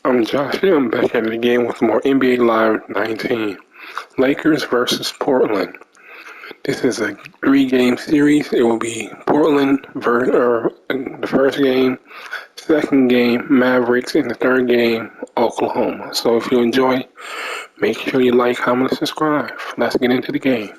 I'm Josh, and I'm back at it again with more NBA Live 19. Lakers versus Portland. This is a 3-game series. It will be Portland the first game, second game Mavericks, and the third game Oklahoma. So if you enjoy, make sure you like, comment, and subscribe. Let's get into the game.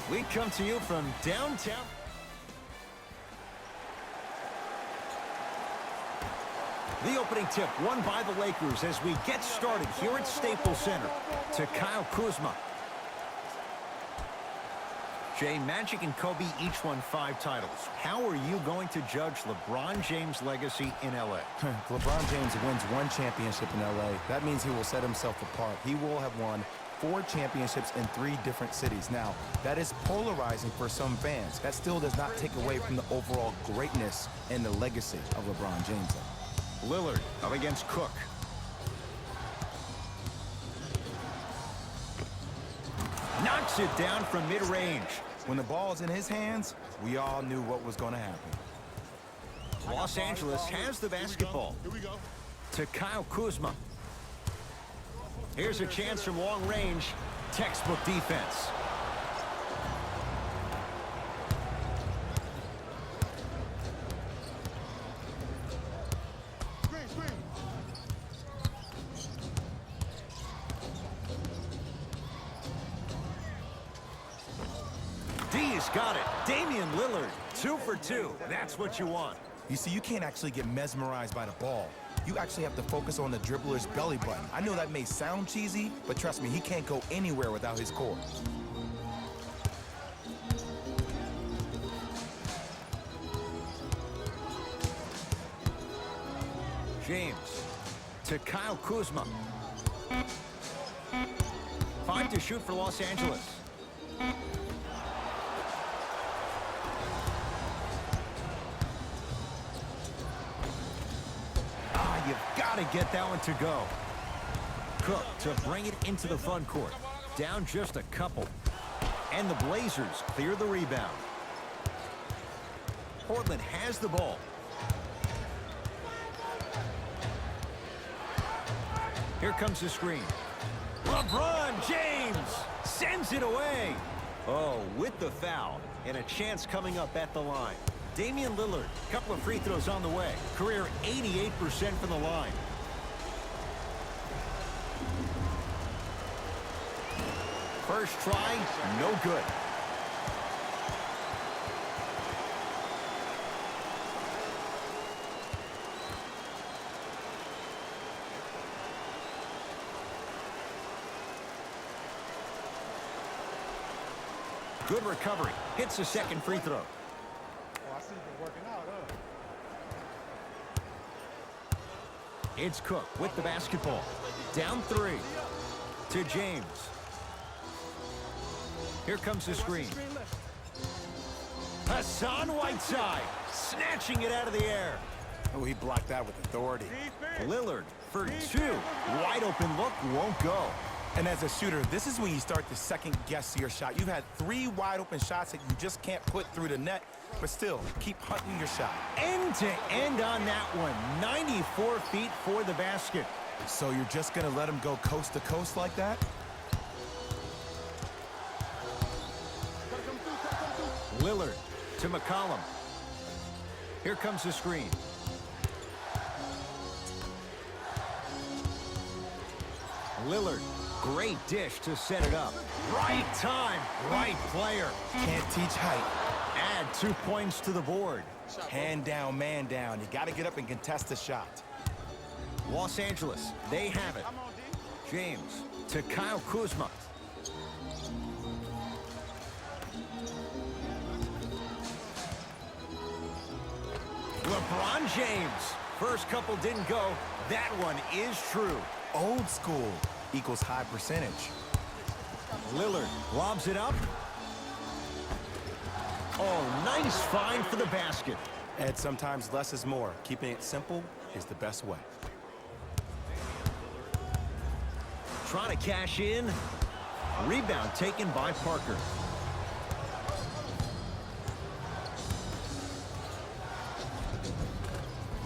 We come to you from downtown. The opening tip won by the Lakers as we get started here at Staples Center. To Kyle Kuzma. Jay, Magic and Kobe each won 5 titles. How are you going to judge LeBron James' legacy in L.A.? LeBron James wins 1 championship in L.A. That means he will set himself apart. He will have won 4 championships in 3 different cities. Now, that is polarizing for some fans. That still does not take away from the overall greatness and the legacy of LeBron James. Lillard up against Cook. Knocks it down from mid-range. When the ball is in his hands, we all knew what was going to happen. Los Angeles has the basketball. Here we go. To Kyle Kuzma. Here's a chance from long range. Textbook defense. Screen. D's got it. Damian Lillard, 2 for 2. That's what you want. You see, you can't actually get mesmerized by the ball. You actually have to focus on the dribbler's belly button. I know that may sound cheesy, but trust me, he can't go anywhere without his core. James to Kyle Kuzma. 5 to shoot for Los Angeles. You've got to get that one to go. Cook to bring it into the front court. Down just a couple. And the Blazers clear the rebound. Portland has the ball. Here comes the screen. LeBron James sends it away. Oh, with the foul. And a chance coming up at the line. Damian Lillard, couple of free throws on the way. Career 88% from the line. First try, no good. Good recovery. Hits the second free throw. It's Cook with the basketball. Down 3 to James. Here comes the screen. Hassan Whiteside snatching it out of the air. Oh, he blocked that with authority. Lillard for 2. Wide open look, won't go. And as a shooter, this is when you start to second-guess your shot. You've had 3 wide-open shots that you just can't put through the net, but still, keep hunting your shot. End-to-end on that one. 94 feet for the basket. So you're just going to let him go coast to coast like that? Lillard to McCollum. Here comes the screen. Lillard, great dish to set it up. Right time, right player. Can't teach height. Add 2 points to the board. Hand down, man down. You got to get up and contest the shot. Los Angeles, they have it. James to Kyle Kuzma. LeBron James. First couple didn't go. That one is true. Old school. equals high percentage. Lillard lobs it up. Oh, nice find for the basket. And sometimes less is more. Keeping it simple is the best way. Trying to cash in. Rebound taken by Parker.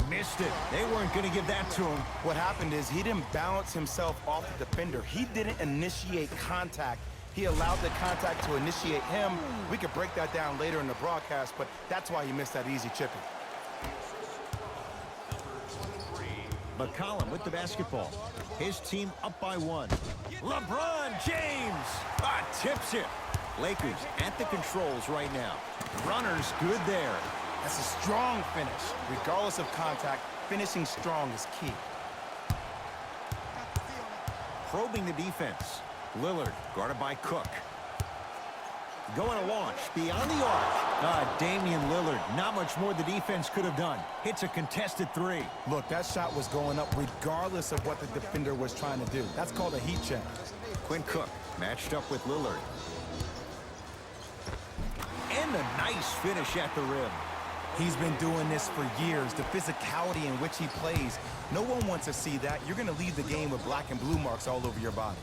Missed it. They weren't going to give that to him. What happened is he didn't balance himself off the defender. He didn't initiate contact. He allowed the contact to initiate him. We could break that down later in the broadcast, but that's why he missed that easy chipping. McCollum with the basketball. His team up by 1. LeBron James tips it. Lakers at the controls right now. Runner's good there. That's a strong finish. Regardless of contact, finishing strong is key. Probing the defense. Lillard guarded by Cook. Going to launch beyond the arc. Damian Lillard, not much more the defense could have done. Hits a contested 3. Look, that shot was going up regardless of what the defender was trying to do. That's called a heat check. Quinn Cook matched up with Lillard. And a nice finish at the rim. He's been doing this for years. The physicality in which he plays, no one wants to see that. You're going to leave the game with black and blue marks all over your body.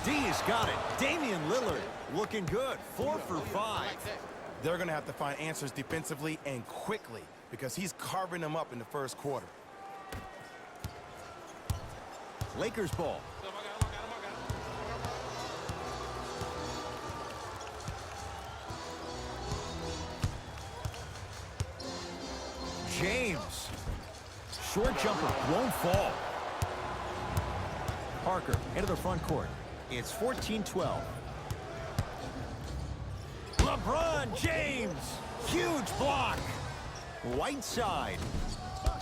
D has got it. Damian Lillard looking good. 4 for 5. They're going to have to find answers defensively and quickly because he's carving them up in the first quarter. Lakers ball. James. Short jumper won't fall. Parker into the front court. It's 14-12. LeBron James. Huge block. Whiteside.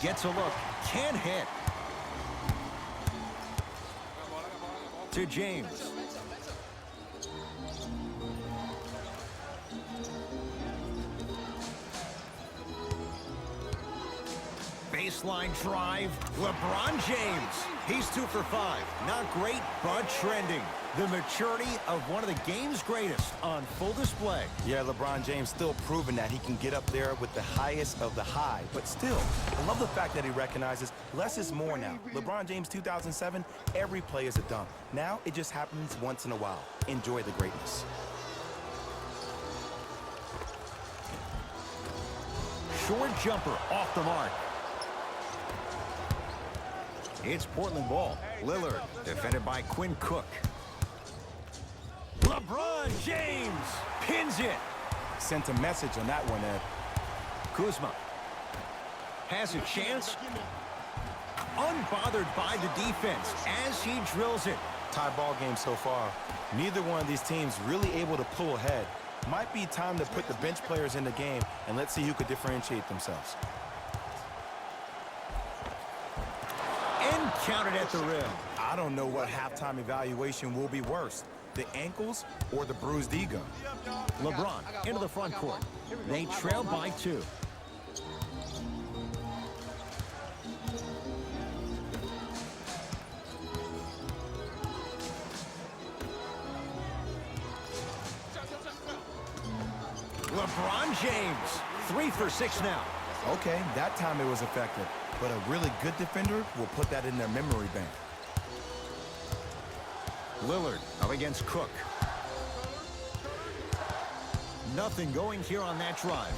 Gets a look. Can't hit. To James. Baseline drive. LeBron James. He's 2 for 5. Not great, but trending. The maturity of one of the game's greatest on full display. Yeah, LeBron James still proving that he can get up there with the highest of the high. But still, I love the fact that he recognizes less is more now. LeBron James 2007, every play is a dunk. Now it just happens once in a while. Enjoy the greatness. Short jumper off the mark. It's Portland ball. Lillard defended by Quinn Cook. LeBron James pins it. Sent a message on that one, Ed. Kuzma has a chance. Unbothered by the defense as he drills it. Tie ball game so far. Neither one of these teams really able to pull ahead. Might be time to put the bench players in the game and let's see who could differentiate themselves. And counted at the rim. I don't know what halftime evaluation will be worse, the ankles or the bruised ego. LeBron into the front court. They trail by 2. LeBron James, 3 for 6 now. Okay, that time it was effective, but a really good defender will put that in their memory bank. Lillard up against Cook. Nothing going here on that drive.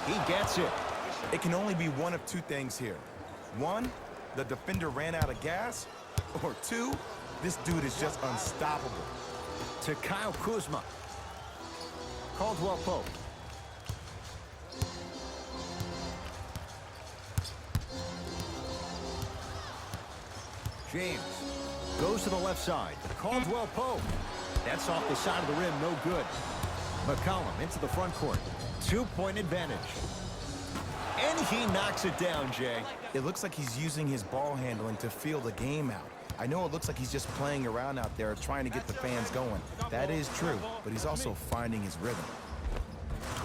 He gets it. It can only be one of 2 things here. 1, the defender ran out of gas, or 2, this dude is just unstoppable. To Kyle Kuzma. Caldwell Pope. James goes to the left side. Caldwell Pope. That's off the side of the rim, no good. McCollum into the front court. 2-point advantage. And he knocks it down, Jay. It looks like he's using his ball handling to feel the game out. I know it looks like he's just playing around out there trying to get the fans going. That is true, but he's also finding his rhythm.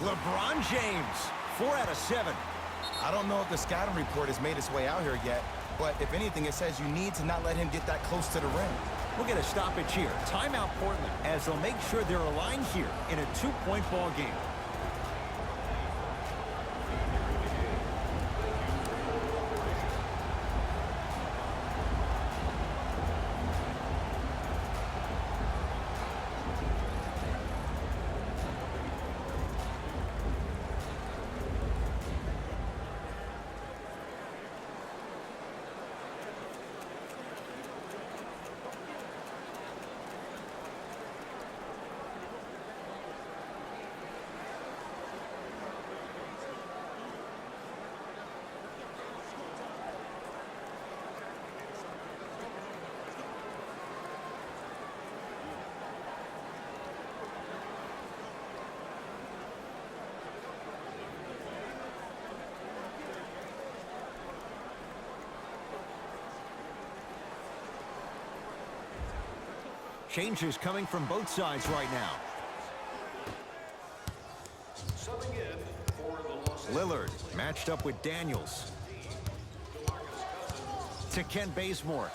LeBron James, 4 out of 7. I don't know if the scouting report has made its way out here yet, but if anything, it says you need to not let him get that close to the rim. We'll get a stoppage here. Timeout Portland as they'll make sure they're aligned here in a 2-point ball game. Changes coming from both sides right now. Lillard matched up with Daniels. To Kent Bazemore.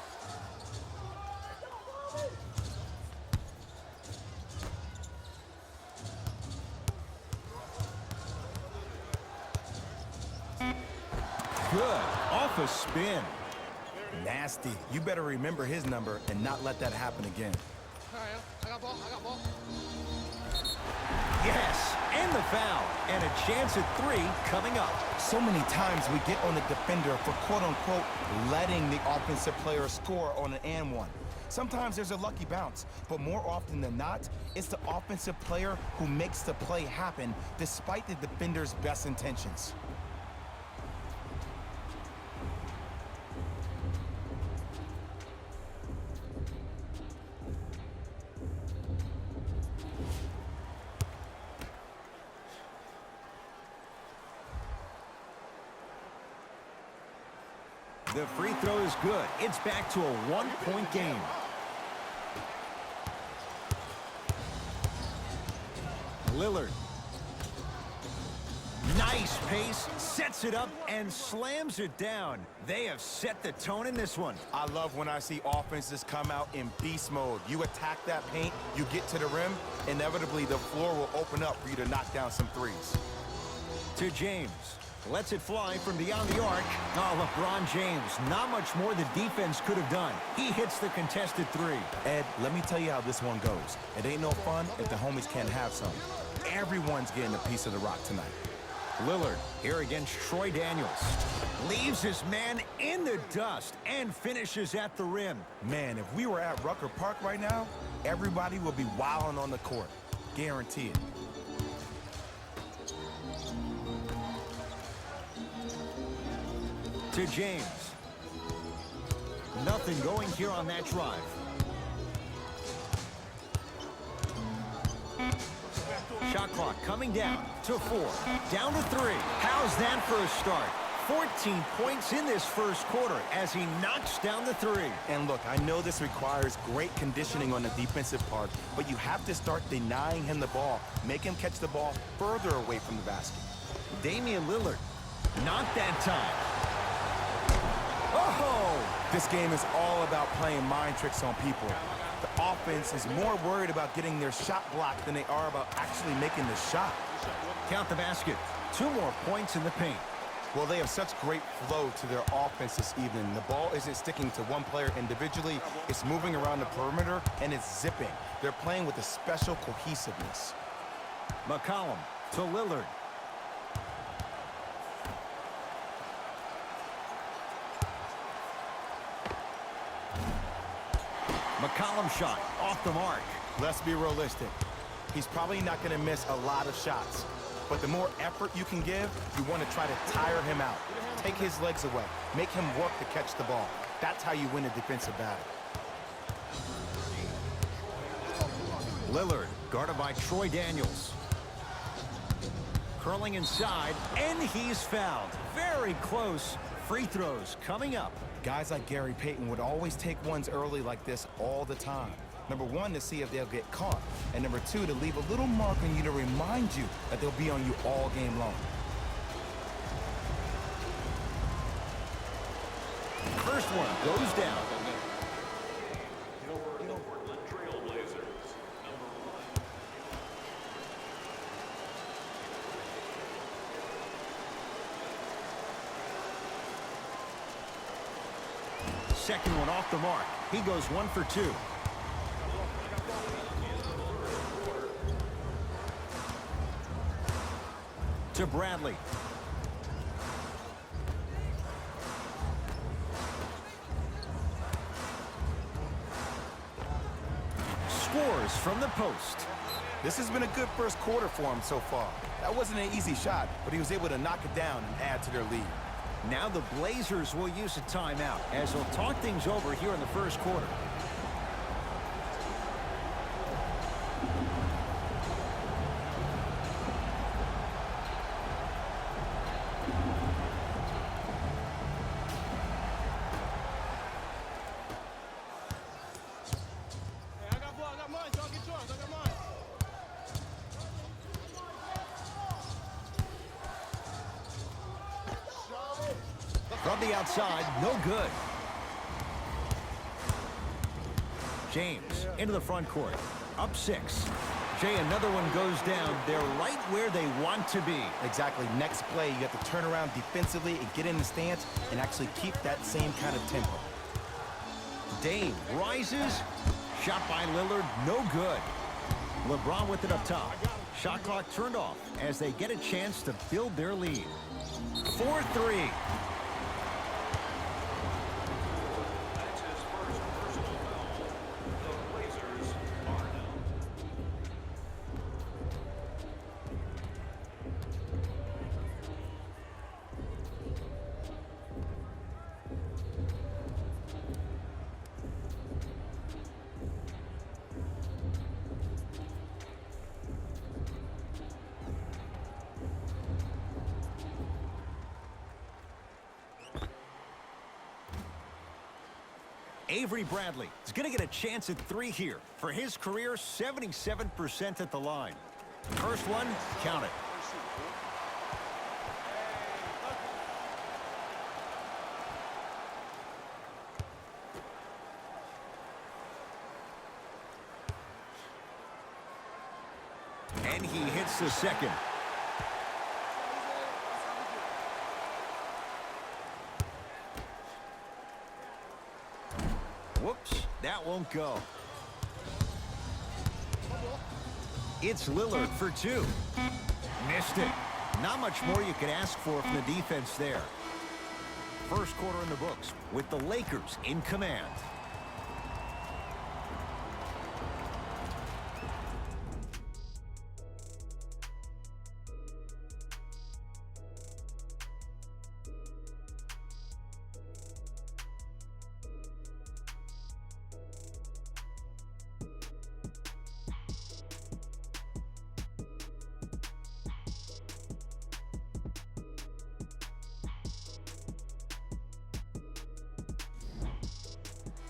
Good. Off a spin. Nasty. You better remember his number and not let that happen again. I got ball. Yes, and the foul. And a chance at 3 coming up. So many times we get on the defender for quote-unquote letting the offensive player score on an and one. Sometimes there's a lucky bounce, but more often than not, it's the offensive player who makes the play happen despite the defender's best intentions. The free throw is good. It's back to a 1-point game. Lillard. Nice pace, sets it up, and slams it down. They have set the tone in this one. I love when I see offenses come out in beast mode. You attack that paint, you get to the rim, inevitably the floor will open up for you to knock down some threes. To James. Lets it fly from beyond the arc. Oh, LeBron James. Not much more the defense could have done. He hits the contested 3. Ed, let me tell you how this one goes. It ain't no fun if the homies can't have some. Everyone's getting a piece of the rock tonight. Lillard here against Troy Daniels. Leaves his man in the dust and finishes at the rim. Man, if we were at Rucker Park right now, everybody would be wilding on the court. Guarantee it. To James. Nothing going here on that drive. Shot clock coming down to 4. Down to 3. How's that for a start? 14 points in this first quarter as he knocks down the 3. And look, I know this requires great conditioning on the defensive part, but you have to start denying him the ball. Make him catch the ball further away from the basket. Damian Lillard. Not that time. Oh! This game is all about playing mind tricks on people. The offense is more worried about getting their shot blocked than they are about actually making the shot. Count the basket. 2 more points in the paint. Well, they have such great flow to their offense this evening. The ball isn't sticking to one player individually. It's moving around the perimeter, and it's zipping. They're playing with a special cohesiveness. McCollum to Lillard. McCollum shot off the mark. Let's be realistic. He's probably not going to miss a lot of shots. But the more effort you can give, you want to try to tire him out. Take his legs away. Make him work to catch the ball. That's how you win a defensive battle. Lillard, guarded by Troy Daniels. Curling inside, and he's fouled. Very close. Free throws coming up. Guys like Gary Payton would always take ones early like this all the time. Number 1, to see if they'll get caught. And number 2, to leave a little mark on you to remind you that they'll be on you all game long. first one goes down. Portland Trailblazers, number 1. Second one off the mark. He goes 1 for 2. To Bradley. Scores from the post. This has been a good first quarter for him so far. That wasn't an easy shot, but he was able to knock it down and add to their lead. Now the Blazers will use a timeout as they'll talk things over here in the first quarter. Hey, I got ball, I got mine. Y'all get yours. I got mine. From the outside, no good. James into the front court. Up 6. Jay, another one goes down. They're right where they want to be. Exactly. Next play, you have to turn around defensively and get in the stance and actually keep that same kind of tempo. Dame rises. Shot by Lillard, no good. LeBron with it up top. Shot clock turned off as they get a chance to build their lead. 4-3. That's his first personal foul. The Blazers are down. Avery Bradley is going to get a chance at 3 here. For his career, 77% at the line. First one, count it. And he hits the second. Whoops, that won't go. It's Lillard for 2. Missed it. Not much more you could ask for from the defense there. First quarter in the books with the Lakers in command.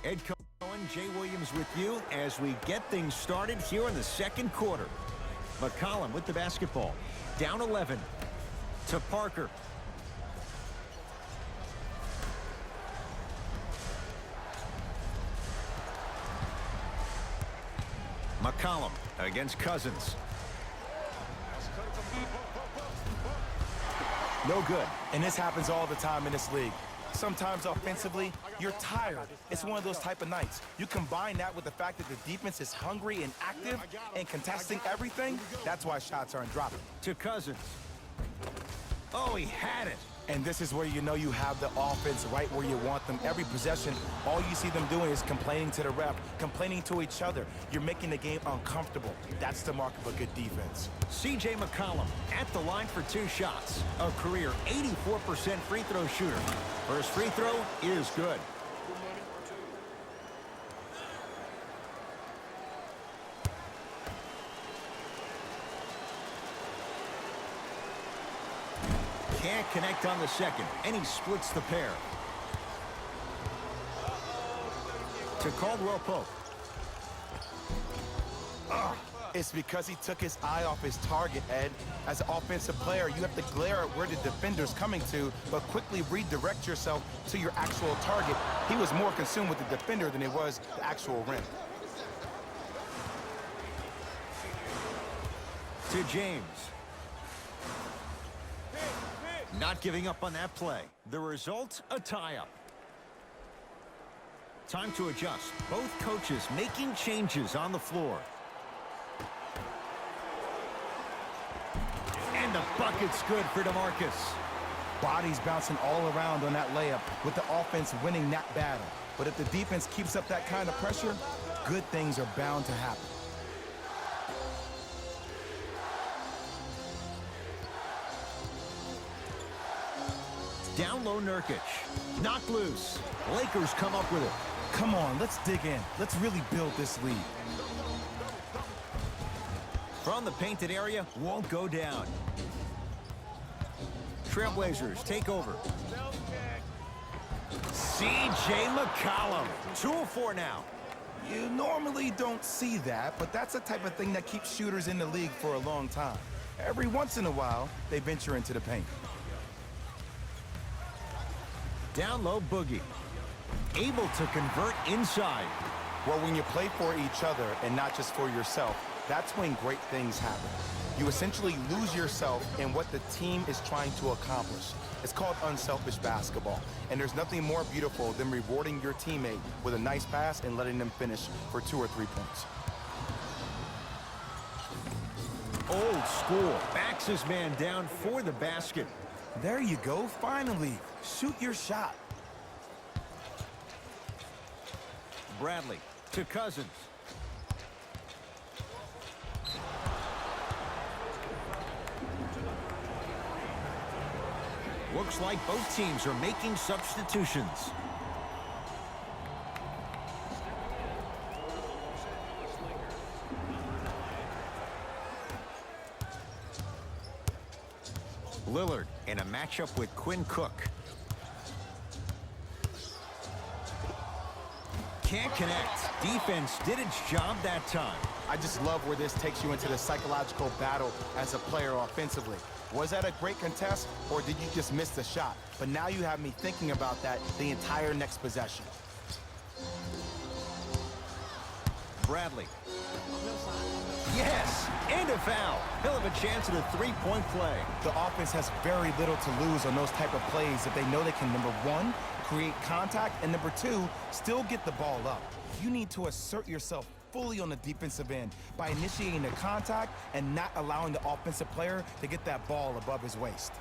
Ed Cohen, Jay Williams with you as we get things started here in the second quarter. McCollum with the basketball. Down 11 to Parker. McCollum against Cousins. No good. And this happens all the time in this league. Sometimes offensively, you're tired. It's one of those type of nights. You combine that with the fact that the defense is hungry and active and contesting everything, that's why shots aren't dropping. To Cousins. Oh, he had it. And this is where you know you have the offense right where you want them. Every possession, all you see them doing is complaining to the ref, complaining to each other. You're making the game uncomfortable. That's the mark of a good defense. C.J. McCollum at the line for 2 shots. A career 84% free throw shooter. First free throw is good. Can't connect on the second, and he splits the pair. To Caldwell Pope. It's because he took his eye off his target, Ed. As an offensive player, you have to glare at where the defender's coming to, but quickly redirect yourself to your actual target. He was more consumed with the defender than it was the actual rim. To James. Not giving up on that play. The result, a tie-up. Time to adjust. Both coaches making changes on the floor. And the bucket's good for DeMarcus. Bodies bouncing all around on that layup with the offense winning that battle. But if the defense keeps up that kind of pressure, good things are bound to happen. Down low, Nurkic. Knocked loose. Lakers come up with it. Come on, let's dig in. Let's really build this lead. From the painted area, won't go down. Trailblazers take over. JoshMcCarrall. 2 of 4 now. You normally don't see that, but that's the type of thing that keeps shooters in the league for a long time. Every once in a while, they venture into the paint. Down low, Boogie. Able to convert inside. Well, when you play for each other and not just for yourself, that's when great things happen. You essentially lose yourself in what the team is trying to accomplish. It's called unselfish basketball. And there's nothing more beautiful than rewarding your teammate with a nice pass and letting them finish for 2 or 3 points. Old school. Backs his man down for the basket. There you go, finally. Shoot your shot. Bradley to Cousins. Looks like both teams are making substitutions. Lillard in a matchup with Quinn Cook. Can't connect. Defense did its job that time. I just love where this takes you into the psychological battle as a player offensively. Was that a great contest, or did you just miss the shot? But now you have me thinking about that the entire next possession. Bradley. Yes, and a foul. He'll have a chance at a 3-point play. The offense has very little to lose on those type of plays if they know they can, number 1, create contact, and number 2, still get the ball up. You need to assert yourself fully on the defensive end by initiating the contact and not allowing the offensive player to get that ball above his waist.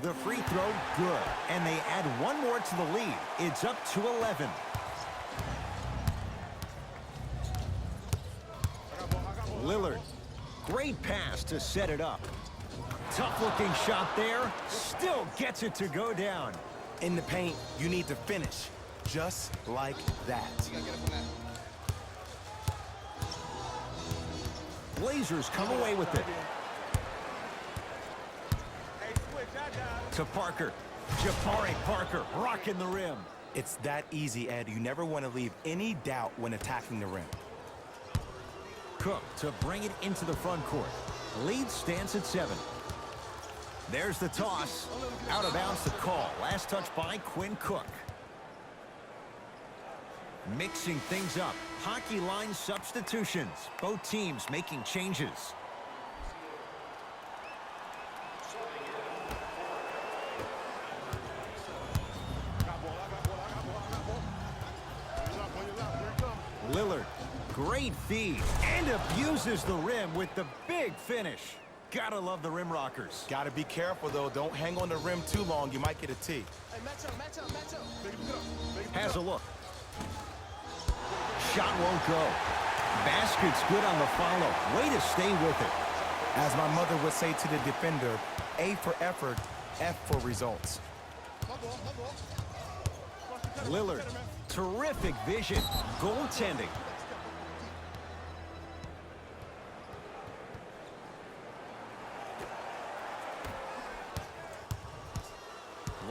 The free throw, good. And they add 1 more to the lead. It's up to 11. Lillard. Great pass to set it up. Tough-looking shot there. Still gets it to go down. In the paint, you need to finish just like that. Blazers come away with it. To Parker. Jabari Parker rocking the rim. It's that easy, Ed. You never want to leave any doubt when attacking the rim. Cook to bring it into the front court. Lead stands at 7. There's the toss. Out of bounds the call. Last touch by Quinn Cook. Mixing things up. Hockey line substitutions. Both teams making changes. Lillard, great feed, and abuses the rim with the big finish. Gotta love the rim rockers. Gotta be careful, though. Don't hang on the rim too long. You might get a T. Has a look. Shot won't go. Basket's good on the follow. Way to stay with it. As my mother would say to the defender, A for effort, F for results. Lillard, terrific vision. Goaltending.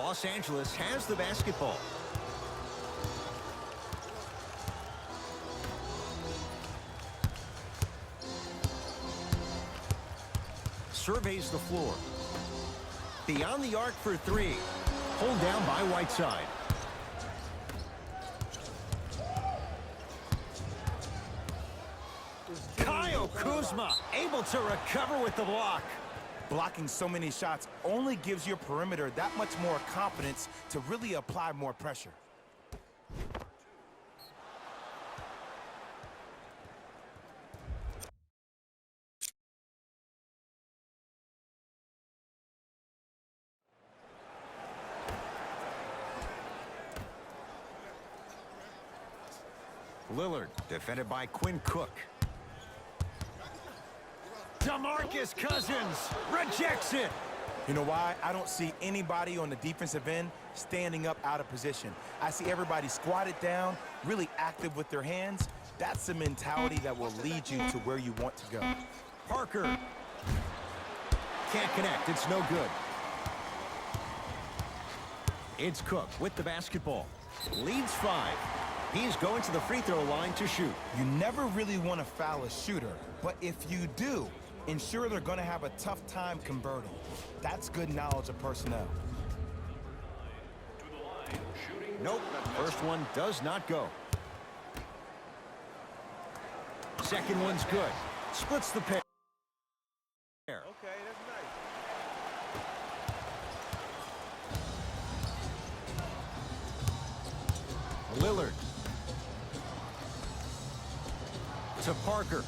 Los Angeles has the basketball. Surveys the floor. Beyond the arc for three. Pulled down by Whiteside. Kyle Kuzma able to recover with the block. Blocking so many shots only gives your perimeter that much more confidence to really apply more pressure. Lillard defended by Quinn Cook. DeMarcus Cousins rejects it. You know why? I don't see anybody on the defensive end standing up out of position. I see everybody squatted down, really active with their hands. That's the mentality that will lead you to where you want to go. Parker can't connect. It's no good. It's Cook with the basketball. Leads 5. He's going to the free throw line to shoot. You never really want to foul a shooter, but if you do, ensure they're going to have a tough time converting. That's good knowledge of personnel. Nope, first one does not go. Second one's good. Splits the pair. Okay, that's nice. Lillard. To Parker.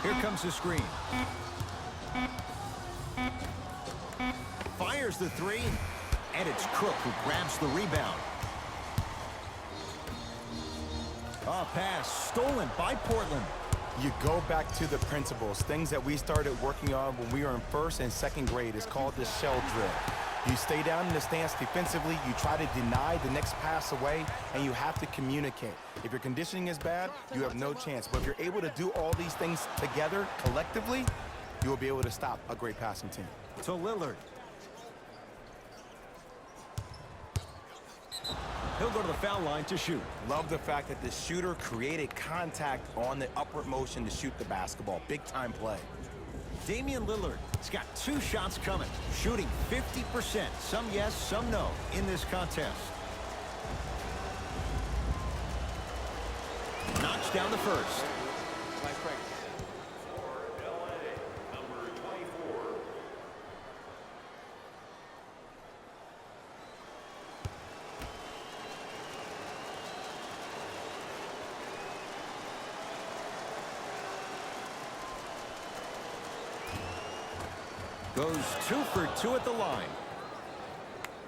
Here comes the screen. Fires the three, and it's Cook who grabs the rebound. A pass stolen by Portland. You go back to the principles, things that we started working on when we were in first and second grade. It's called the shell drill. You stay down in the stance defensively, you try to deny the next pass away, and you have to communicate. If your conditioning is bad, you have no chance. But if you're able to do all these things together, collectively, you will be able to stop a great passing team. To Lillard. He'll go to the foul line to shoot. Love the fact that the shooter created contact on the upward motion to shoot the basketball. Big time play. Damian Lillard has got 2 shots coming, shooting 50%. Some yes, some no in this contest. Knocks down the first. Nice practice. For LA, number 24. Goes 2 for 2 at the line.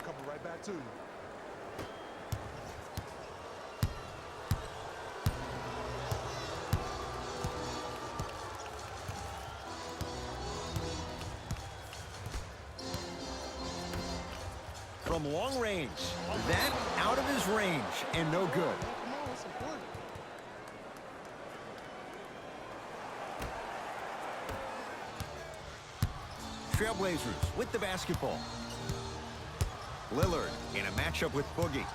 Coming right back to you. From long range. That out of his range and no good. Come on, it's important. Trailblazers with the basketball. Lillard in a matchup with Boogie.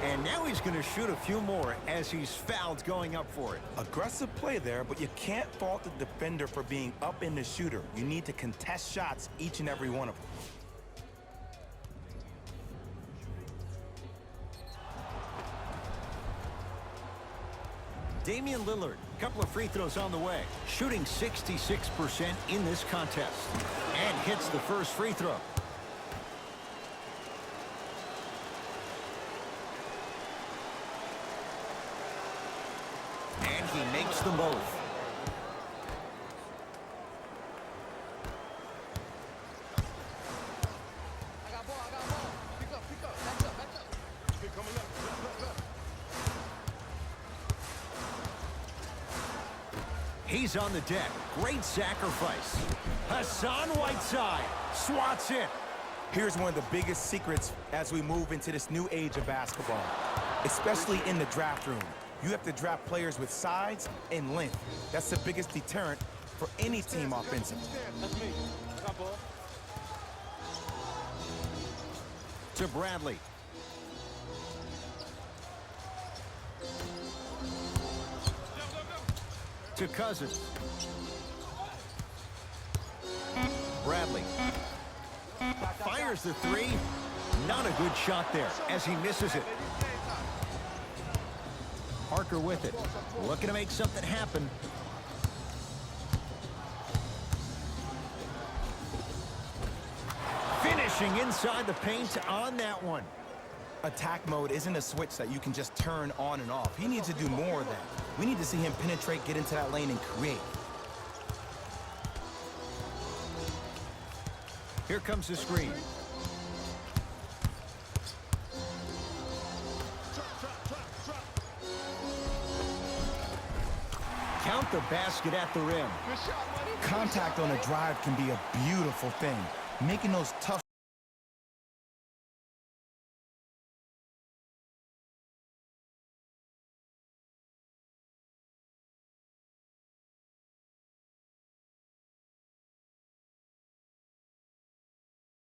And now he's going to shoot a few more as he's fouled going up for it. Aggressive play there, but you can't fault the defender for being up in the shooter. You need to contest shots, each and every one of them. Damian Lillard, a couple of free throws on the way. Shooting 66% in this contest. And hits the first free throw. And he makes them both. I got ball. Pick up. Back up. Pick coming left. He's on the deck. Great sacrifice. Hassan Whiteside swats it. Here's one of the biggest secrets as we move into this new age of basketball. especially in the draft room. You have to draft players with size and length. That's the biggest deterrent for any team offensively. That's me. I got ball. To Bradley. To Cousins. Bradley. Fires the three. Not a good shot there as he misses it. Parker with it. Looking to make something happen. Finishing inside the paint on that one. Attack mode isn't a switch that you can just turn on and off. He needs to do more of that. We need to see him penetrate, get into that lane, and create. Here comes the screen. Count the basket at the rim. Good shot, buddy. Contact on a drive can be a beautiful thing. Making those tough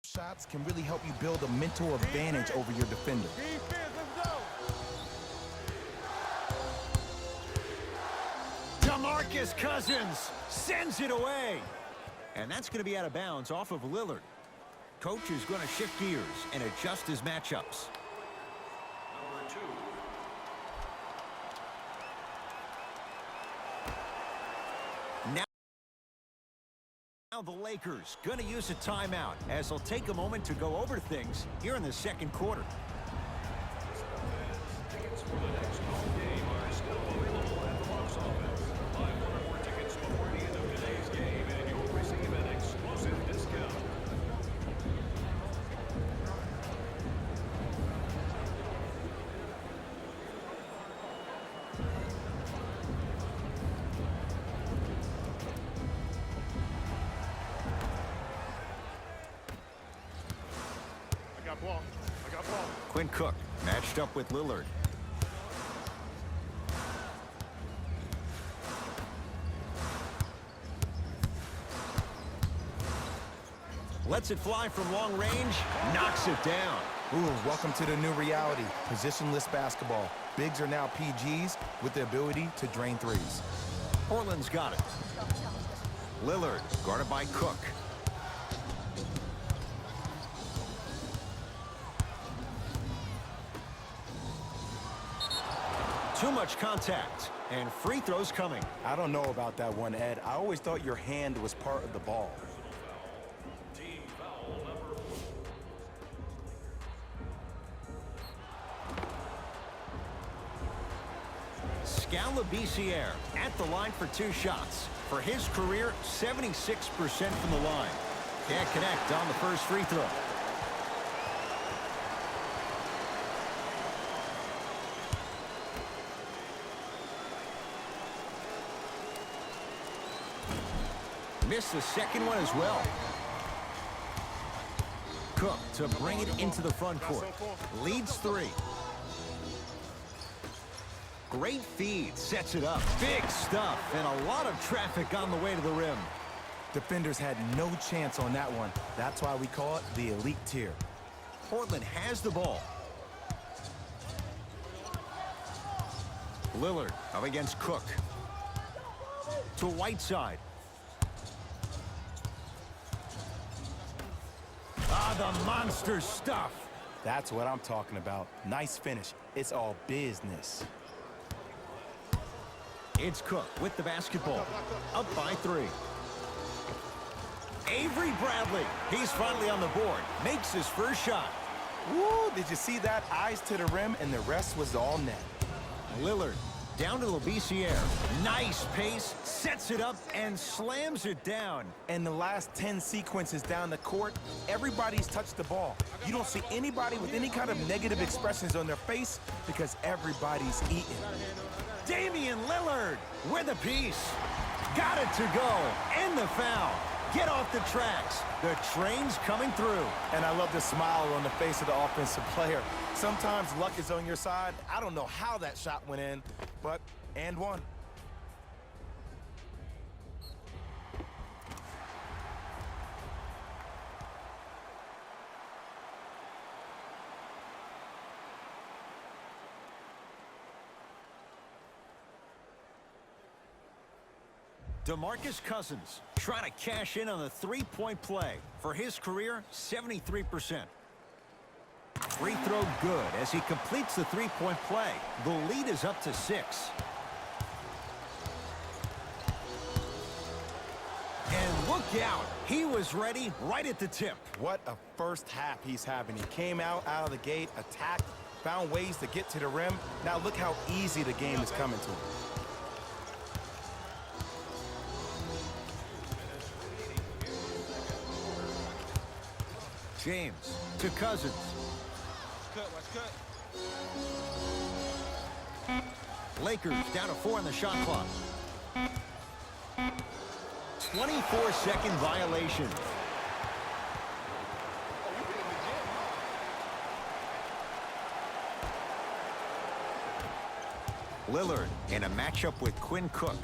shots can really help you build a mental advantage over your defender. Defense, let's go. DeMarcus Cousins sends it away. And that's going to be out of bounds off of Lillard. Coach is going to shift gears and adjust his matchups. Number 2. Now the Lakers going to use a timeout as they'll take a moment to go over things here in the second quarter. Tickets for the next home game are still available at the box office. Buy one or more tickets before the end of today's game and you'll receive an exclusive discount. I got ball. I got ball. Quinn Cook matched up with Lillard. Lets it fly from long range, knocks it down. Ooh, welcome to the new reality. Positionless basketball. Bigs are now PGs with the ability to drain threes. Portland's got it. Lillard guarded by Cook. Too much contact, and free throws coming. I don't know about that one, Ed. I always thought your hand was part of the ball. Team foul number 4. Scalabrine at the line for 2 shots. For his career, 76% from the line. Can't connect on the first free throw. Missed the second one as well. Cook to bring it into the front court. Leads 3. Great feed, sets it up. Big stuff, and a lot of traffic on the way to the rim. Defenders had no chance on that one. That's why we call it the elite tier. Portland has the ball. Lillard up against Cook. To Whiteside. Ah, the monster stuff. That's what I'm talking about. Nice finish. It's all business. It's Cook with the basketball. Up by 3. Avery Bradley. He's finally on the board. Makes his first shot. Woo, did you see that? Eyes to the rim, and the rest was all net. Lillard down to Labissiere. Nice pace. Sets it up and slams it down. And the last 10 sequences down the court, everybody's touched the ball. You don't see anybody with any kind of negative expressions on their face because everybody's eating. Damian Lillard with a piece. Got it to go. And the foul. Get off the tracks. The train's coming through. And I love the smile on the face of the offensive player. Sometimes luck is on your side. I don't know how that shot went in, but and one. DeMarcus Cousins trying to cash in on the three-point play. For his career, 73%. Free throw good as he completes the three-point play. The lead is up to 6. And look out. He was ready right at the tip. What a first half he's having. He came out of the gate, attacked, found ways to get to the rim. Now look how easy the game is coming to him. James to Cousins. Watch cut. Lakers down to 4 on the shot clock. 24-second violation. Lillard in a matchup with Quinn Cook.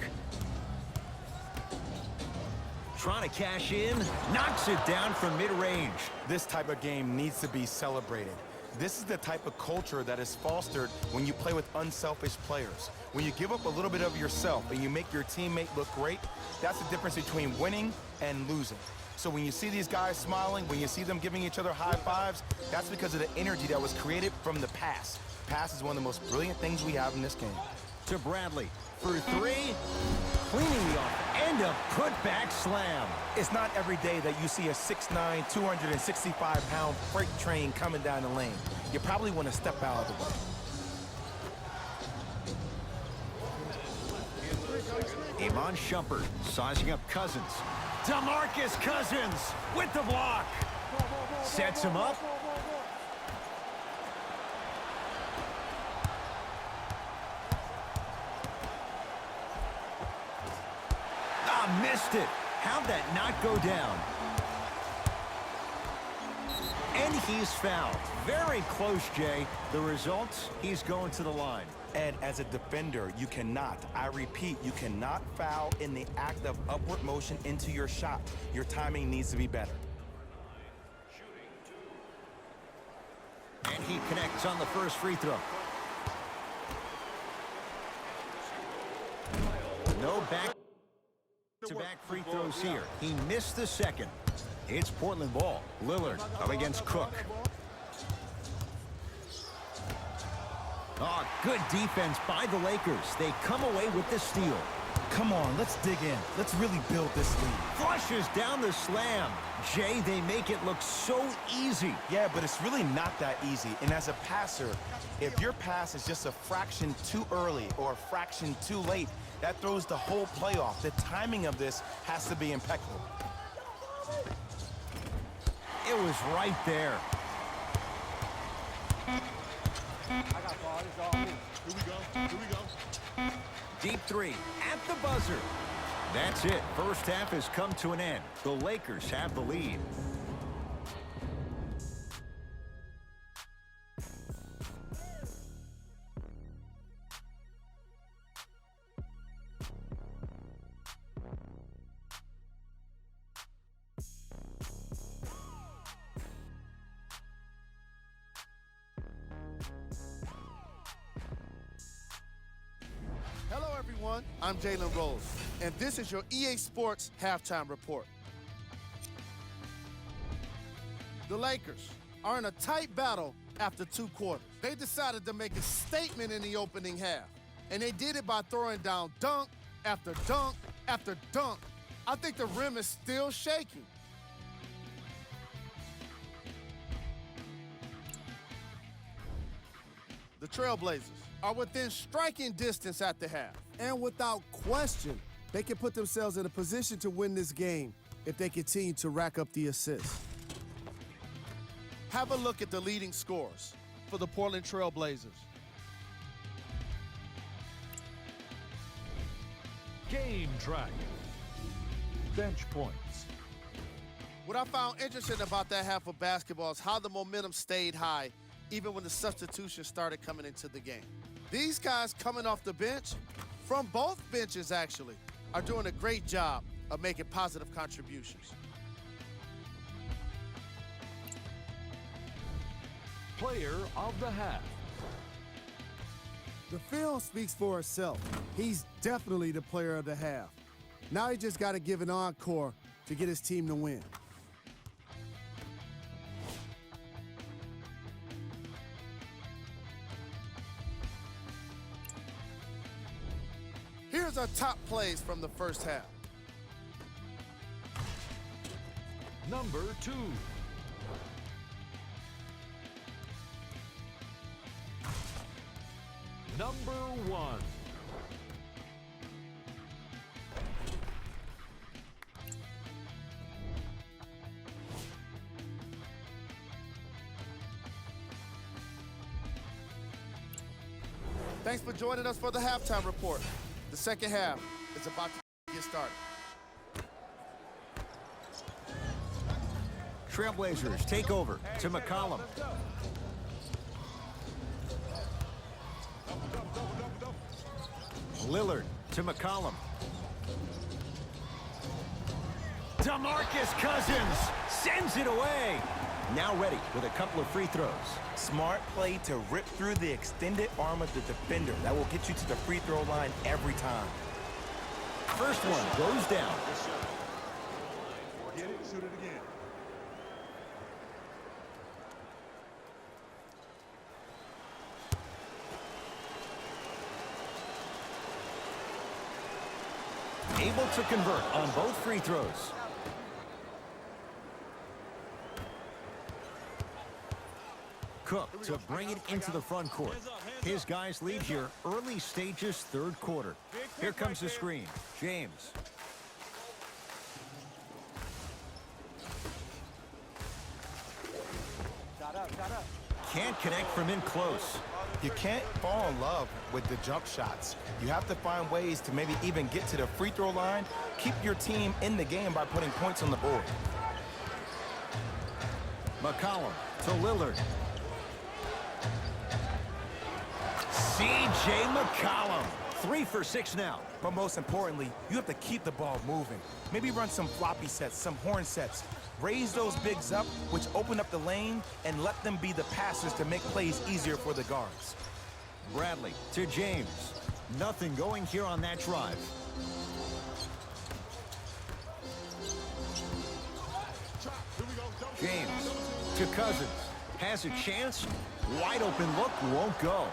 Trying to cash in, knocks it down from mid-range. This type of game needs to be celebrated. This is the type of culture that is fostered when you play with unselfish players. When you give up a little bit of yourself and you make your teammate look great, that's the difference between winning and losing. So when you see these guys smiling, when you see them giving each other high fives, that's because of the energy that was created from the pass. Pass is one of the most brilliant things we have in this game. To Bradley for 3. Cleaning the off and a putback slam. It's not every day that you see a 6'9", 265-pound freight train coming down the lane. You probably want to step out of the way. Iman Shumpert sizing up Cousins. DeMarcus Cousins with the block. Sets him up. Missed it. How'd that not go down? And he's fouled. Very close, Jay. The results, he's going to the line. And as a defender, you cannot, I repeat, you cannot foul in the act of upward motion into your shot. Your timing needs to be better. And he connects on the first free throw. No back-to-back free throws here. He missed the second. It's Portland ball. Lillard up against Cook. Oh, good defense by the Lakers. They come away with the steal. Come on, let's dig in. Let's really build this lead. Flushes down the slam. Jay, they make it look so easy. Yeah, but it's really not that easy. And as a passer, if your pass is just a fraction too early or a fraction too late, that throws the whole play off. The timing of this has to be impeccable. It was right there. I got ball. It's all me. Here we go. Here we go. Deep three at the buzzer. That's it. First half has come to an end. The Lakers have the lead. Hello, everyone. I'm Jalen Rose, and this is your EA Sports Halftime Report. The Lakers are in a tight battle after 2 quarters. They decided to make a statement in the opening half, and they did it by throwing down dunk after dunk after dunk. I think the rim is still shaking. The Trailblazers are within striking distance at the half. And without question, they can put themselves in a position to win this game if they continue to rack up the assists. Have a look at the leading scorers for the Portland Trailblazers. Game track. bench points. What I found interesting about that half of basketball is how the momentum stayed high even when the substitutions started coming into the game. These guys coming off the bench, from both benches actually, are doing a great job of making positive contributions. Player of the half. The film speaks for itself. He's definitely the player of the half. Now he just got to give an encore to get his team to win. Here's our top plays from the first half. Number 2. Number 1. Thanks for joining us for the halftime report. The second half is about to get started. Trailblazers take over to McCollum. Lillard to McCollum. DeMarcus Cousins sends it away. Now ready with a couple of free throws. Smart play to rip through the extended arm of the defender. That will get you to the free throw line every time. First one goes down. Get it, shoot it again. Able to convert on both free throws. Cook to bring it into the front court. His guys lead here, early stages, third quarter. Here comes the screen. James. Can't connect from in close. You can't fall in love with the jump shots. You have to find ways to maybe even get to the free throw line. Keep your team in the game by putting points on the board. McCollum to Lillard. C.J. McCollum. 3 for 6 now. But most importantly, you have to keep the ball moving. Maybe run some floppy sets, some horn sets. Raise those bigs up, which open up the lane, and let them be the passers to make plays easier for the guards. Bradley to James. Nothing going here on that drive. James to Cousins. Has a chance. Wide open look, won't go.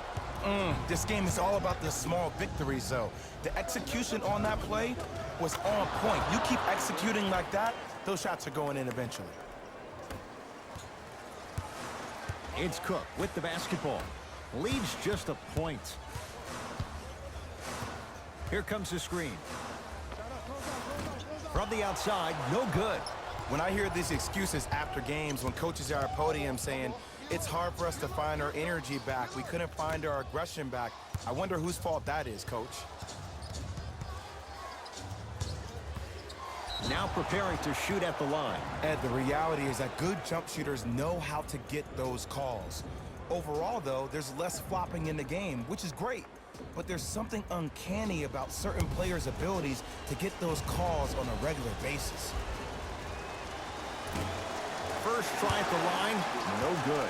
This game is all about the small victories, though. The execution on that play was on point. You keep executing like that, those shots are going in eventually. It's Cook with the basketball. Leads just a point. Here comes the screen. From the outside, no good. When I hear these excuses after games, when coaches are at podium saying, it's hard for us to find our energy back, we couldn't find our aggression back, I wonder whose fault that is, Coach. Now preparing to shoot at the line. Ed, the reality is that good jump shooters know how to get those calls. Overall, though, there's less flopping in the game, which is great. But there's something uncanny about certain players' abilities to get those calls on a regular basis. First try at the line, no good.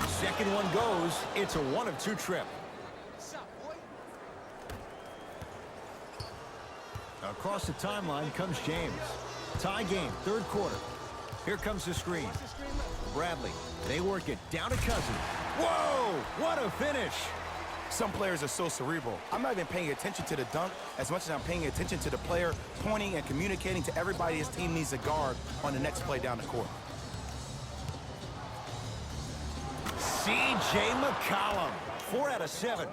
Second one goes. It's a 1 of 2 trip. Across the timeline comes James. Tie game, third quarter. Here comes the screen. Bradley, they work it down to Cousins. Whoa, what a finish. Some players are so cerebral. I'm not even paying attention to the dunk as much as I'm paying attention to the player pointing and communicating to everybody his team needs a guard on the next play down the court. C.J. McCollum, 4 out of 7.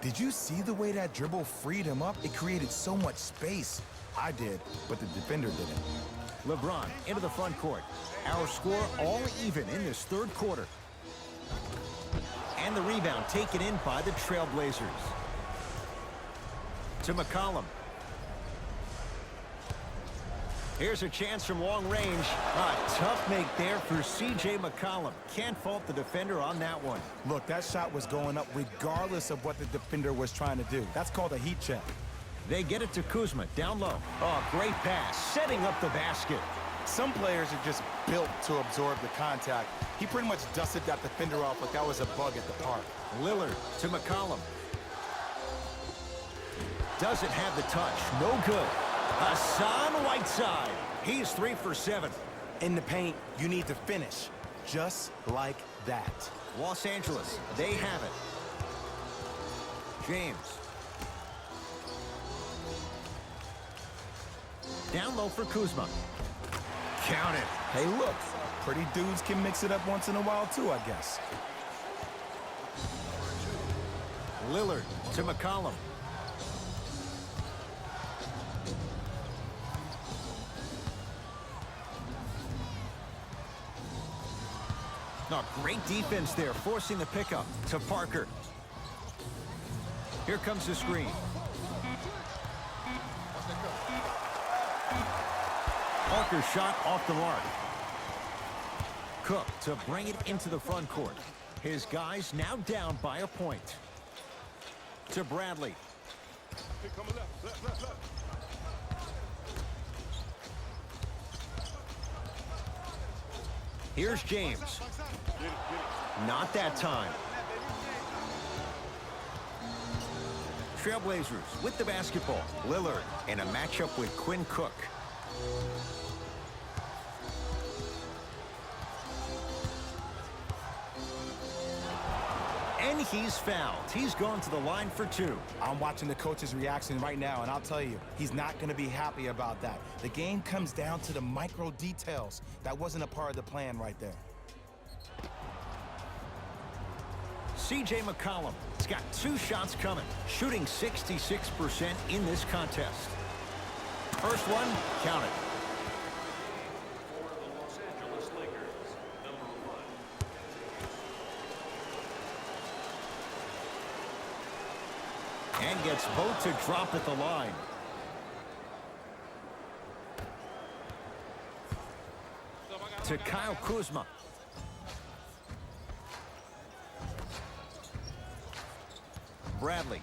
Did you see the way that dribble freed him up? It created so much space. I did, but the defender didn't. LeBron into the front court. Our score all even in this third quarter. And the rebound taken in by the Trailblazers. To McCollum. Here's a chance from long range. A tough make there for C.J. McCollum. Can't fault the defender on that one. Look, that shot was going up regardless of what the defender was trying to do. That's called a heat check. They get it to Kuzma, down low. Oh, great pass, setting up the basket. Some players are just built to absorb the contact. He pretty much dusted that defender off like that was a bug at the park. Lillard to McCollum. Doesn't have the touch, no good. Hassan Whiteside, he's 3 for 7. In the paint, you need to finish, just like that. Los Angeles, they have it. James. Down low for Kuzma. Count it. Hey, look, pretty dudes can mix it up once in a while too, I guess. Lillard to McCollum. Oh, great defense there, forcing the pickup to Parker. Here comes the screen. Parker's shot off the mark. Cook to bring it into the front court. His guys now down by a point. To Bradley. Here come left. Here's James. Not that time. Trailblazers with the basketball. Lillard in a matchup with Quinn Cook. And he's fouled. He's gone to the line for 2. I'm watching the coach's reaction right now, and I'll tell you, he's not going to be happy about that. The game comes down to the micro details. That wasn't a part of the plan right there. C.J. McCollum has got 2 shots coming, shooting 66% in this contest. First one, count it. For the Los Angeles Lakers, number 1. And gets both to drop at the line. To Kyle Kuzma. Bradley.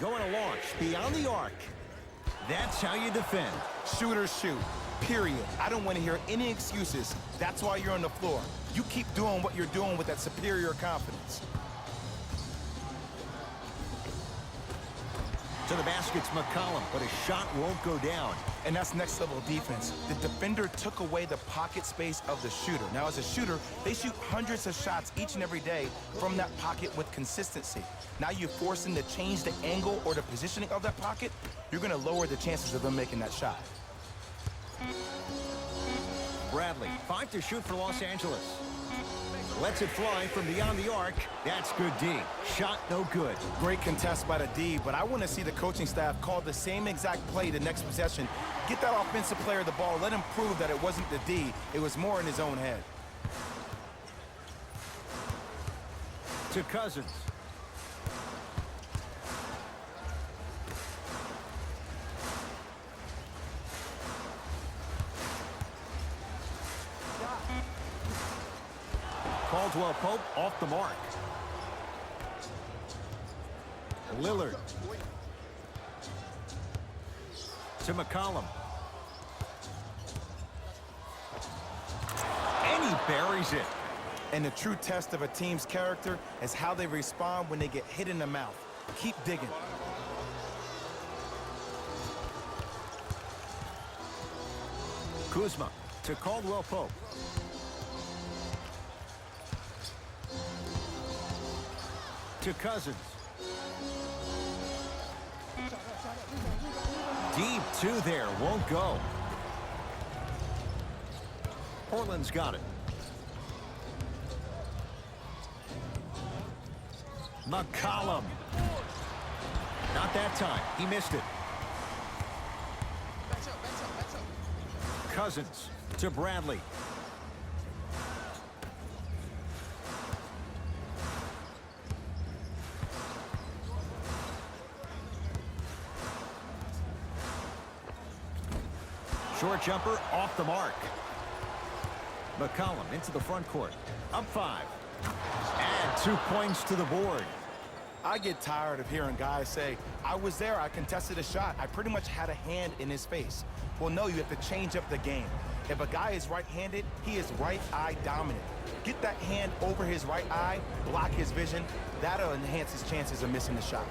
Going to launch beyond the arc. That's how you defend. Shooters shoot, period. I don't want to hear any excuses. That's why you're on the floor. You keep doing what you're doing with that superior confidence. To the basket's McCollum, but his shot won't go down. And that's next level defense. The defender took away the pocket space of the shooter. Now, as a shooter, they shoot hundreds of shots each and every day from that pocket with consistency. Now you force them to change the angle or the positioning of that pocket, you're going to lower the chances of them making that shot. Bradley, 5 to shoot for Los Angeles. Lets it fly from beyond the arc. That's good D. Shot no good. Great contest by the D, but I want to see the coaching staff call the same exact play the next possession. Get that offensive player the ball. Let him prove that it wasn't the D. It was more in his own head. To Cousins. Caldwell Pope off the mark. Lillard. To McCollum. And he buries it. And the true test of a team's character is how they respond when they get hit in the mouth. Keep digging. Kuzma to Caldwell Pope. To Cousins. Deep 2 there, won't go. Portland's got it. McCollum. Not that time, he missed it. Cousins to Bradley. Short jumper off the mark. McCollum into the front court. Up 5. Add 2 points to the board. I get tired of hearing guys say, I was there, I contested a shot, I pretty much had a hand in his face. Well, no, you have to change up the game. If a guy is right-handed, he is right eye dominant. Get that hand over his right eye, block his vision. That'll enhance his chances of missing the shot.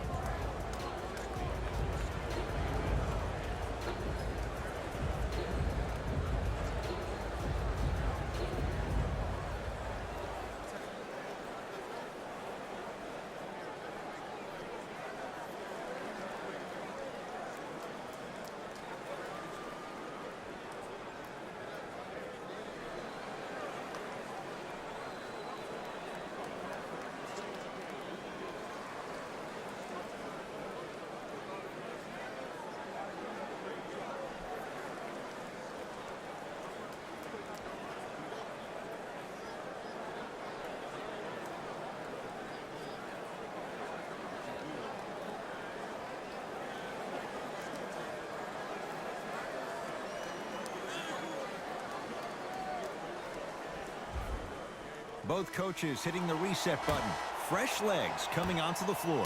Both coaches hitting the reset button. Fresh legs coming onto the floor.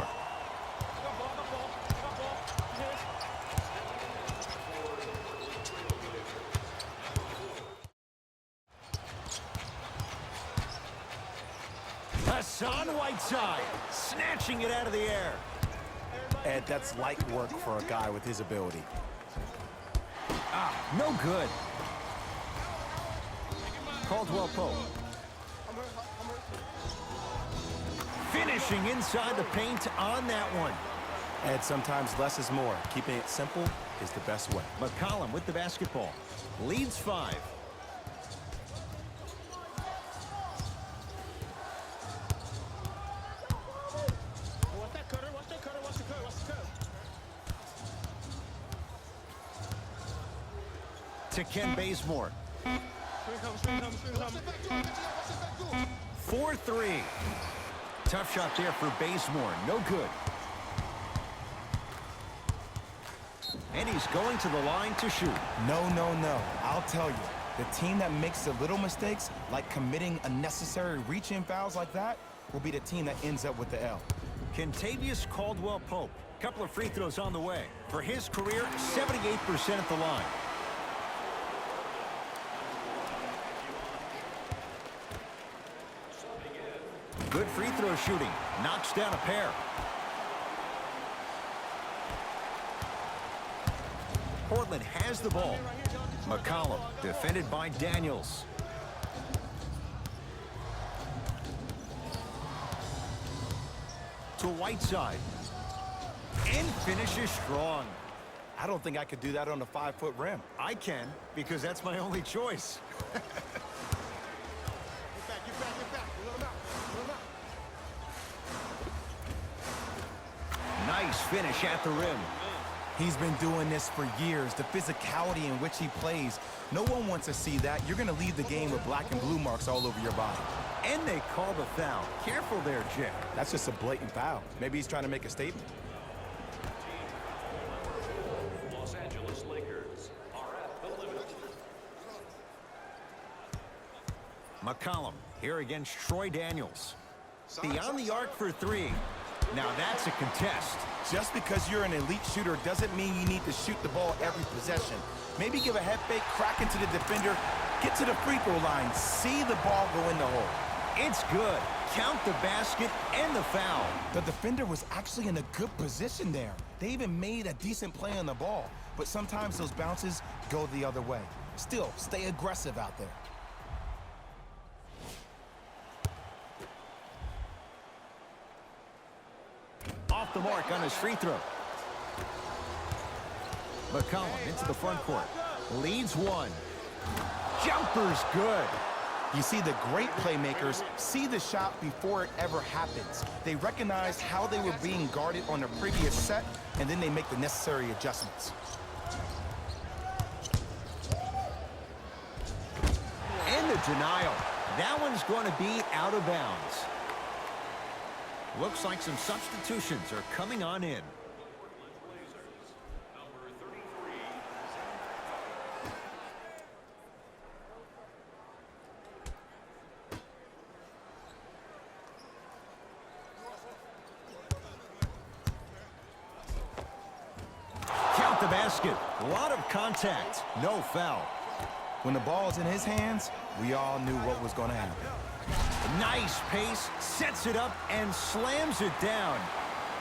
Hassan Whiteside snatching it out of the air. Ed, that's light work for a guy with his ability. No good. Caldwell Pope. Finishing inside the paint on that one. Ed, sometimes less is more. Keeping it simple is the best way. McCollum with the basketball. Leads 5. Watch that cutter, watch that cutter, watch the cutter, watch the cutter. To Ken Bazemore. Screen coming. 4-3. Tough shot there for Bazemore. No good. And he's going to the line to shoot. No, no, no. I'll tell you. The team that makes the little mistakes, like committing unnecessary reach-in fouls like that, will be the team that ends up with the L. Kentavious Caldwell Pope. Couple of free throws on the way. For his career, 78% at the line. Good free throw shooting. Knocks down a pair. Portland has the ball. McCollum defended by Daniels. To Whiteside. And finishes strong. I don't think I could do that on a 5-foot rim. I can, because that's my only choice. Get back. Let him out. Nice finish at the rim. He's been doing this for years. The physicality in which he plays. No one wants to see that. You're going to leave the game with black and blue marks all over your body. And they call the foul. Careful there, Jake. That's just a blatant foul. Maybe he's trying to make a statement. Los Angeles Lakers are at the limit. McCollum here against Troy Daniels. Beyond the arc for 3. Now that's a contest. Just because you're an elite shooter doesn't mean you need to shoot the ball every possession. Maybe give a head fake, crack into the defender, get to the free throw line, see the ball go in the hole. It's good. Count the basket and the foul. The defender was actually in a good position there. They even made a decent play on the ball, but sometimes those bounces go the other way. Still, stay aggressive out there. Off the mark on his free throw. McCollum into the front court. Leads 1. Jumper's good. You see, the great playmakers see the shot before it ever happens. They recognize how they were being guarded on the previous set, and then they make the necessary adjustments. denial. That one's going to be out of bounds. Looks like some substitutions are coming on in. Count the basket. A lot of contact. No foul. When the ball's in his hands, we all knew what was going to happen. Nice pace, sets it up, and slams it down.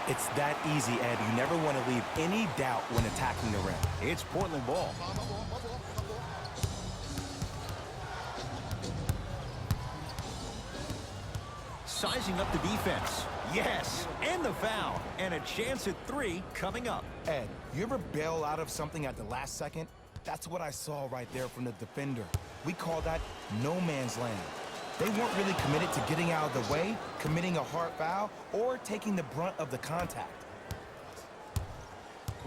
It's that easy, Ed. You never want to leave any doubt when attacking the rim. It's Portland ball. Sizing up the defense. Yes, and the foul. And a chance at 3 coming up. Ed, you ever bail out of something at the last second? That's what I saw right there from the defender. We call that no man's land. They weren't really committed to getting out of the way, committing a hard foul, or taking the brunt of the contact.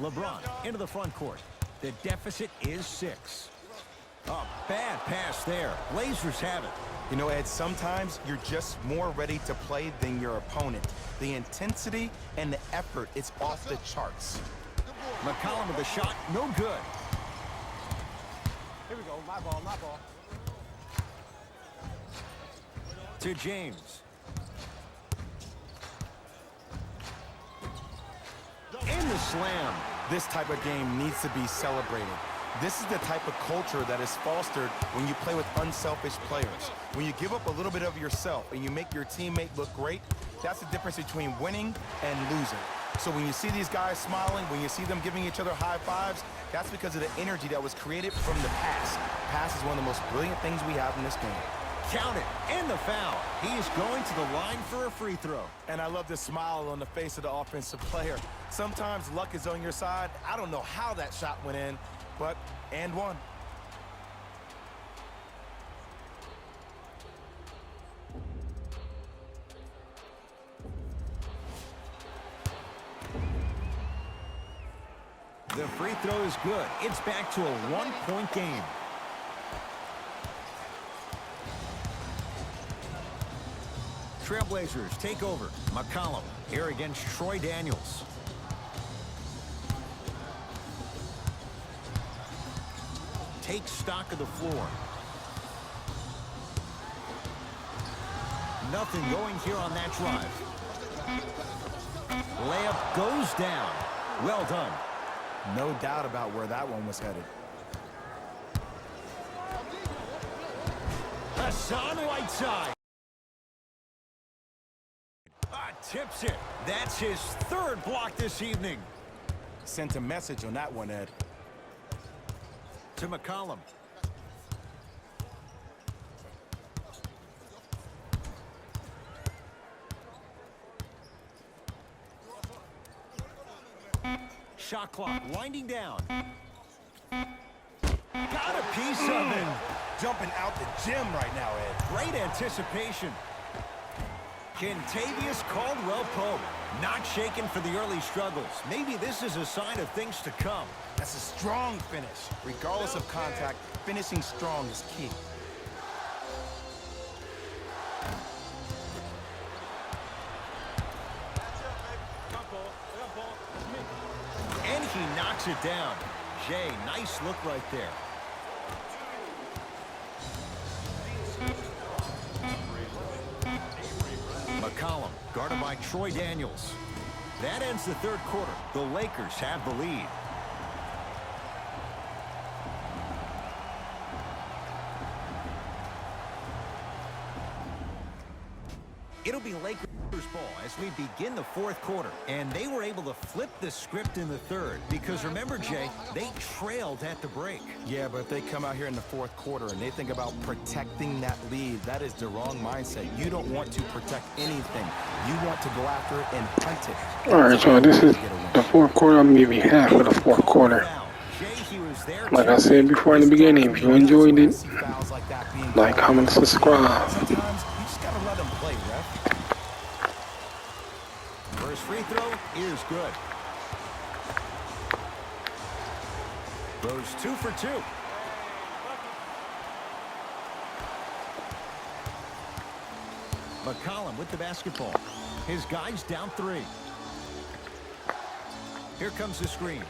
LeBron into the front court. The deficit is 6. A bad pass there. Blazers have it. You know, Ed, sometimes you're just more ready to play than your opponent. The intensity and the effort is off the charts. McCollum with a shot, no good. Here we go. My ball, my ball. To James. And the slam. This type of game needs to be celebrated. This is the type of culture that is fostered when you play with unselfish players. When you give up a little bit of yourself and you make your teammate look great, that's the difference between winning and losing. So when you see these guys smiling, when you see them giving each other high fives, that's because of the energy that was created from the pass. Pass is one of the most brilliant things we have in this game. Count it, and the foul. He is going to the line for a free throw. And I love the smile on the face of the offensive player. Sometimes luck is on your side. I don't know how that shot went in, but and one. The free throw is good. It's back to a one-point game. Trailblazers take over. McCollum here against Troy Daniels. Takes stock of the floor. Nothing going here on that drive. Layup goes down. Well done. No doubt about where that one was headed. Hassan Whiteside. Tips it. That's his 3rd block this evening. Sent a message on that one, Ed. To McCollum. Shot clock winding down. Got a piece of it. Jumping out the gym right now, Ed. Great anticipation. Kentavious Caldwell-Pope not shaken for the early struggles. Maybe this is a sign of things to come. That's a strong finish. Regardless of contact, finishing strong is key. And he knocks it down. Jay, nice look right there. McCollum, guarded by Troy Daniels. That ends the 3rd quarter. The Lakers have the lead. It'll be Lakers ball as we begin the 4th quarter. And they were able to flip the script in the 3rd. Because remember, Jay, they trailed at the break. Yeah, but if they come out here in the 4th quarter and they think about protecting that lead, that is the wrong mindset. You don't want to protect anything. You want to go after it and hunt it. All right, y'all, this is the 4th quarter. I'm going to give you half of the 4th quarter. Like I said before in the beginning, if you enjoyed it, like, comment, subscribe. Sometimes you just got to let them play, ref. First free throw is good. Goes 2 for 2. McCollum with the basketball. His guys down 3. Here comes the screen.